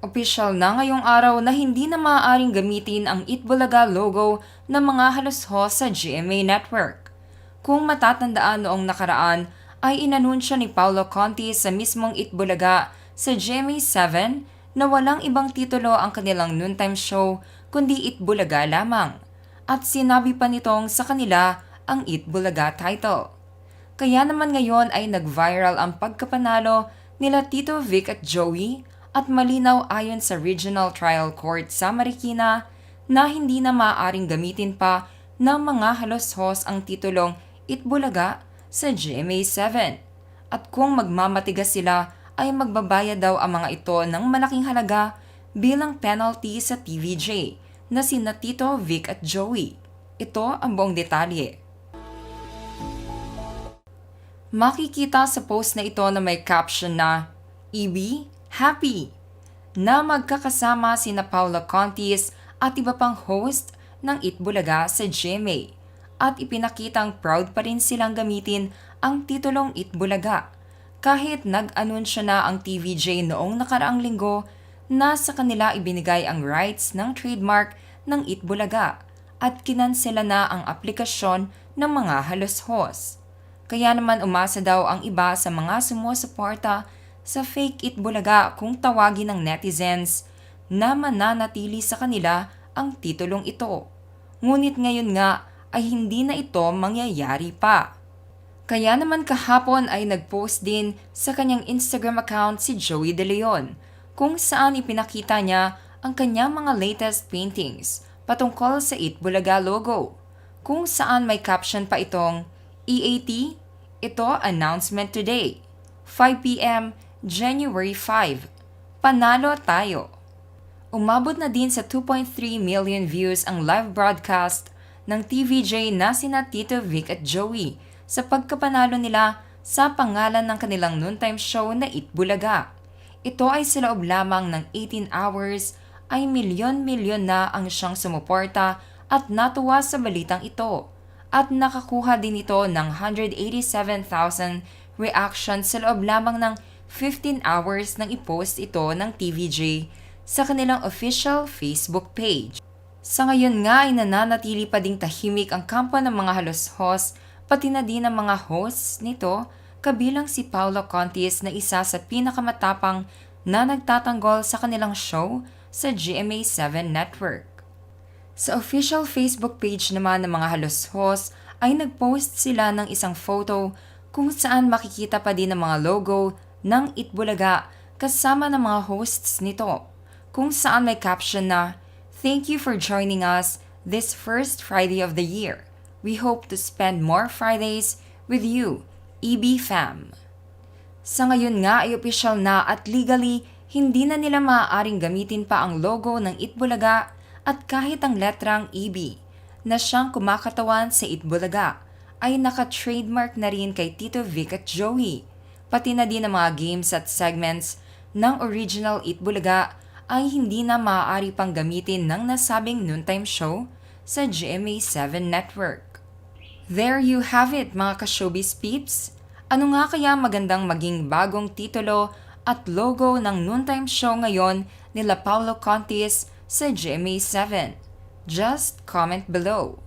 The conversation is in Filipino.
Opisyal na ngayong araw na hindi na maaaring gamitin ang Itbulaga logo ng mga halos-host sa GMA Network. Kung matatandaan noong nakaraan, ay inanunsyo ni Paolo Conti sa mismong Itbulaga sa GMA7 na walang ibang titulo ang kanilang noontime show kundi Itbulaga lamang. At sinabi pa nitong sa kanila ang Itbulaga title. Kaya naman ngayon ay nag-viral ang pagkapanalo nila Tito Vic at Joey at malinaw ayon sa Regional Trial Court sa Marikina na hindi na maaaring gamitin pa ng mga halos-host ang titulong Itbulaga sa GMA7. At kung magmamatigas sila ay magbabayad daw ang mga ito ng malaking halaga bilang penalty sa TVJ na sina Tito, Vic at Joey. Ito ang buong detalye. Makikita sa post na ito na may caption na EB Happy na magkakasama sina Paula Contis at iba pang host ng Itbulaga sa GMA at ipinakitang proud pa rin silang gamitin ang titulong Itbulaga kahit nag-anunsyo na ang TVJ noong nakaraang linggo na sa kanila ibinigay ang rights ng trademark ng Itbulaga at kinansela na ang aplikasyon ng mga halos-host. Kaya naman umasa daw ang iba sa mga sumusuporta sa fake Itbulaga kung tawagin ng netizens na mananatili sa kanila ang titulong ito. Ngunit ngayon nga ay hindi na ito mangyayari pa. Kaya naman kahapon ay nagpost din sa kanyang Instagram account si Joey De Leon kung saan ipinakita niya ang kanyang mga latest paintings patungkol sa Itbulaga logo kung saan may caption pa itong EAT, ito announcement today, 5 p.m. January 5. Panalo tayo! Umabot na din sa 2.3 million views ang live broadcast ng TVJ na sina Tito Vic at Joey sa pagkapanalo nila sa pangalan ng kanilang noontime show na Itbulaga. Ito ay sa loob lamang ng 18 hours ay milyon-milyon na ang siyang sumuporta at natuwa sa balitang ito at nakakuha din ito ng 187,000 reactions sa loob lamang ng 15 hours nang i-post ito ng TVJ sa kanilang official Facebook page. Sa ngayon nga ay nananatili pa ding tahimik ang kampo ng mga halos-host pati na din ang mga hosts nito kabilang si Paolo Contis na isa sa pinakamatapang na nagtatanggol sa kanilang show sa GMA7 Network. Sa official Facebook page naman ng mga halos-host ay nagpost sila ng isang photo kung saan makikita pa din ang mga logo ng Itbulaga kasama ng mga hosts nito, kung saan may caption na, "Thank you for joining us this first Friday of the year. We hope to spend more Fridays with you, EB Fam." Sa ngayon nga ay opisyal na at legally, hindi na nila maaaring gamitin pa ang logo ng Itbulaga at kahit ang letrang EB na siyang kumakatawan sa Itbulaga ay naka-trademark na rin kay Tito Vic at Joey. Pati na din ang mga games at segments ng original Itbulaga ay hindi na maaari pang gamitin ng nasabing noontime show sa GMA7 Network. There you have it mga ka-showbiz peeps! Ano nga kaya magandang maging bagong titulo at logo ng noontime show ngayon nila Paolo Contis sa GMA7? Just comment below.